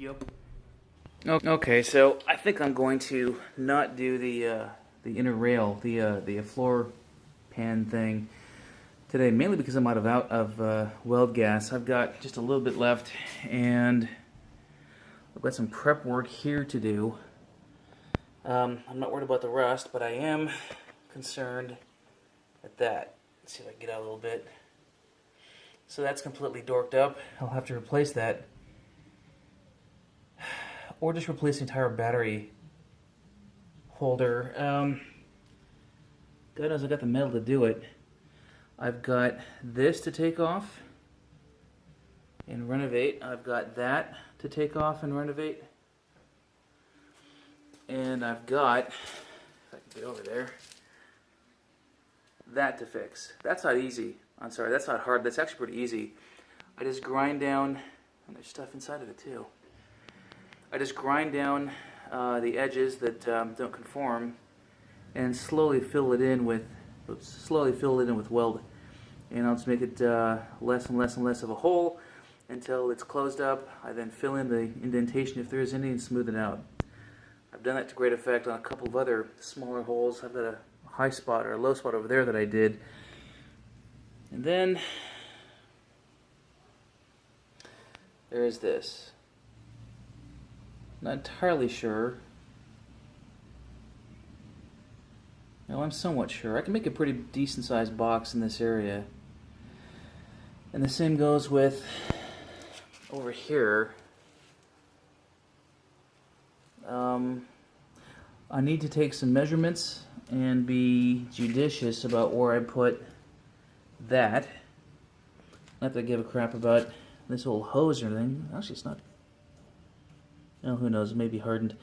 Yep. Okay, so I think I'm going to not do the inner rail, the floor pan thing today, mainly because I'm out of weld gas. I've got just a little bit left, and I've got some prep work here to do. I'm not worried about the rust, but I am concerned at that. Let's see if I can get out a little bit. So that's completely dorked up. I'll have to replace that. Or just replace the entire battery holder. God knows I got the metal to do it. I've got this to take off and renovate. I've got that to take off and renovate. And I've got, if I can get over there, that to fix. That's not easy. I'm sorry, that's not hard. That's actually pretty easy. I just grind down, and there's stuff inside of it too. I just grind down the edges that don't conform, and slowly fill it in with weld, and I'll just make it less and less and less of a hole until it's closed up. I then fill in the indentation if there is any and smooth it out. I've done that to great effect on a couple of other smaller holes. I've got a high spot or a low spot over there that I did, and then there is this. Not entirely sure. No, I'm somewhat sure. I can make a pretty decent sized box in this area. And the same goes with over here. I need to take some measurements and be judicious about where I put that. Not that I give a crap about this old hose or anything. Actually, it's not. Oh, who knows? It may be hardened.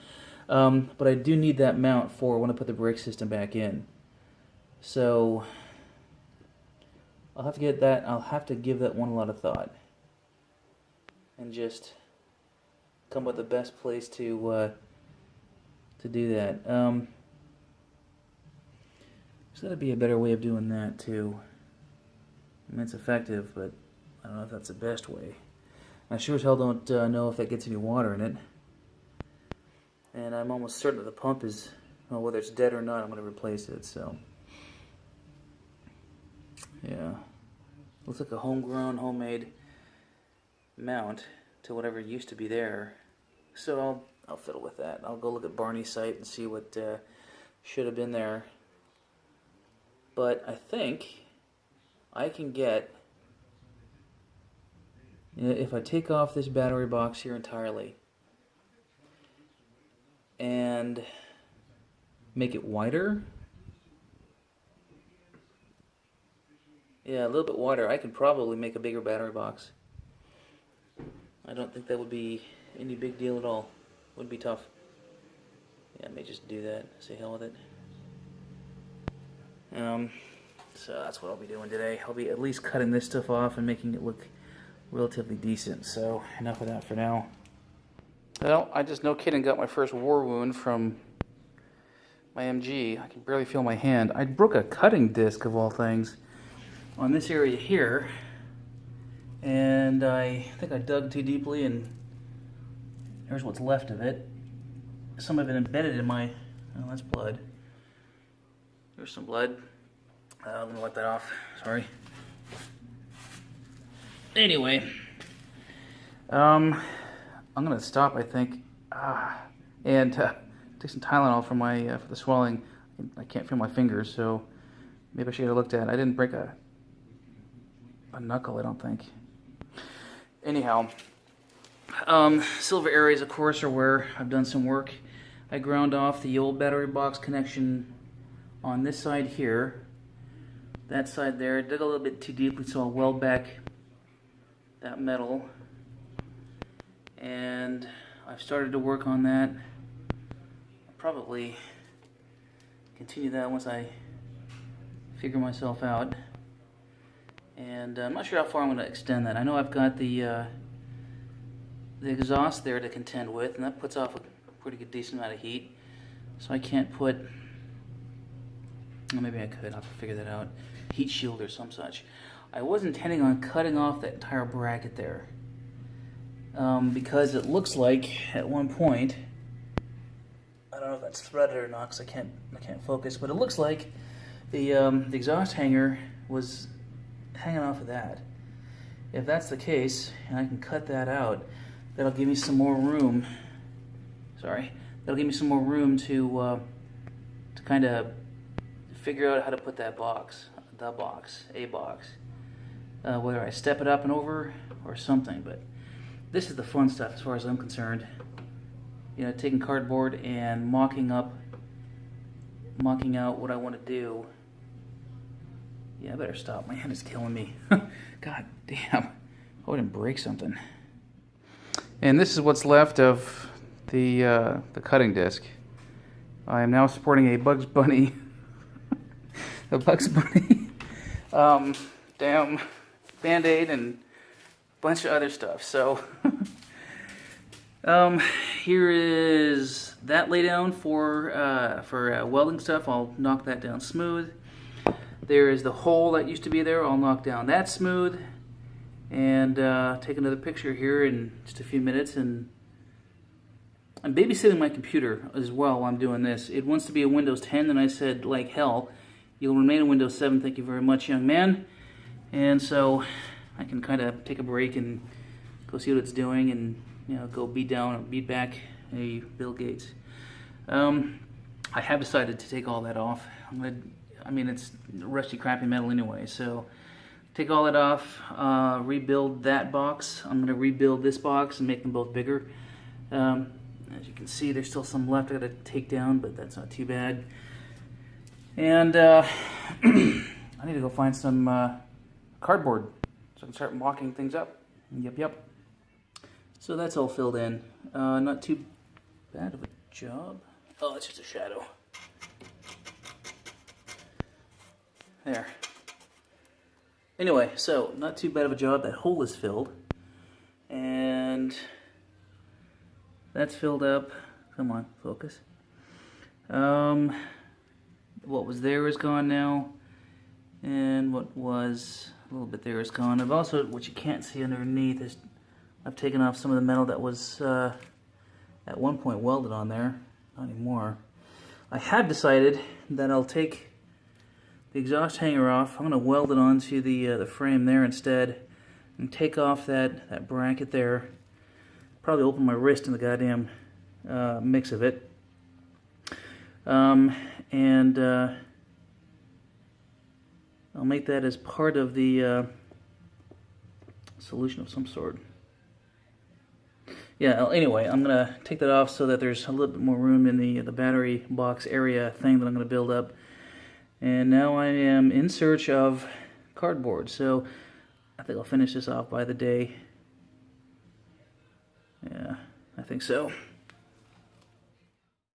But I do need that mount for when I put the brake system back in. So I'll have to get that. I'll have to give that one a lot of thought, and just come up with the best place to do that. There's got to be a better way of doing that too. I mean, it's effective, but I don't know if that's the best way. I sure as hell don't know if that gets any water in it. And I'm almost certain that the pump is, well, whether it's dead or not, I'm going to replace it, so. Yeah. Looks like a homegrown, homemade mount to whatever used to be there. So I'll fiddle with that. I'll go look at Barney's site and see what should have been there. But I think I can get, if I take off this battery box here entirely, and make it wider. Yeah, a little bit wider. I could probably make a bigger battery box. I don't think that would be any big deal at all. Wouldn't be tough. Yeah, I may just do that. Say hell with it. So that's what I'll be doing today. I'll be at least cutting this stuff off and making it look relatively decent. So enough of that for now. Well, I just no kidding got my first war wound from my MG. I can barely feel my hand. I broke a cutting disc of all things on this area here, and I think I dug too deeply, and here's what's left of it. Some of it embedded in my, oh, that's blood. There's some blood. Let me wipe that off. Sorry. Anyway, I'm going to stop, I think, and take some Tylenol for my for the swelling. I can't feel my fingers, so maybe I should get it looked at. I didn't break a knuckle, I don't think. Anyhow, silver areas, of course, are where I've done some work. I ground off the old battery box connection on this side here. That side there, dug a little bit too deeply, so I'll weld back that metal. And I've started to work on that. I'll probably continue that once I figure myself out. And I'm not sure how far I'm going to extend that. I know I've got the exhaust there to contend with, and that puts off a pretty good decent amount of heat. So I can't put, well, maybe I could. I'll have to figure that out. Heat shield or some such. I was intending on cutting off that entire bracket there. because it looks like at one point, I don't know if that's threaded or not because I can't focus, but it looks like the exhaust hanger was hanging off of that. If that's the case, and I can cut that out, that'll give me some more room. Sorry, that'll give me some more room to kind of figure out how to put that box, whether I step it up and over or something. But this is the fun stuff as far as I'm concerned. You know, taking cardboard and mocking out what I want to do. Yeah, I better stop. My hand is killing me. God damn. I wouldn't break something. And this is what's left of the cutting disc. I am now sporting a Bugs Bunny. A Bugs Bunny. Damn Band-Aid and a bunch of other stuff. So, here is that laydown for welding stuff. I'll knock that down smooth. There is the hole that used to be there. I'll knock down that smooth. And take another picture here in just a few minutes. And I'm babysitting my computer as well while I'm doing this. It wants to be a Windows 10, and I said, like hell, you'll remain in Windows 7. Thank you very much, young man. And so I can kind of take a break and go see what it's doing, and go beat back a Bill Gates. I have decided to take all that off. It's rusty, crappy metal anyway, so take all that off, rebuild that box. I'm going to rebuild this box and make them both bigger. As you can see, there's still some left I got to take down, but that's not too bad. And I need to go find some cardboard so I can start mocking things up. Yep. So that's all filled in. Not too bad of a job. Oh, it's just a shadow. There. Anyway, so not too bad of a job. That hole is filled. And that's filled up. Come on, focus. What was there is gone now. And what was a little bit there is gone. I've also, what you can't see underneath is I've taken off some of the metal that was at one point welded on there. Not anymore. I have decided that I'll take the exhaust hanger off. I'm going to weld it onto the frame there instead, and take off that bracket there. Probably open my wrist in the goddamn mix of it. I'll make that as part of the solution of some sort. Yeah, anyway, I'm going to take that off so that there's a little bit more room in the battery box area thing that I'm going to build up. And now I am in search of cardboard, so I think I'll finish this off by the day. Yeah, I think so.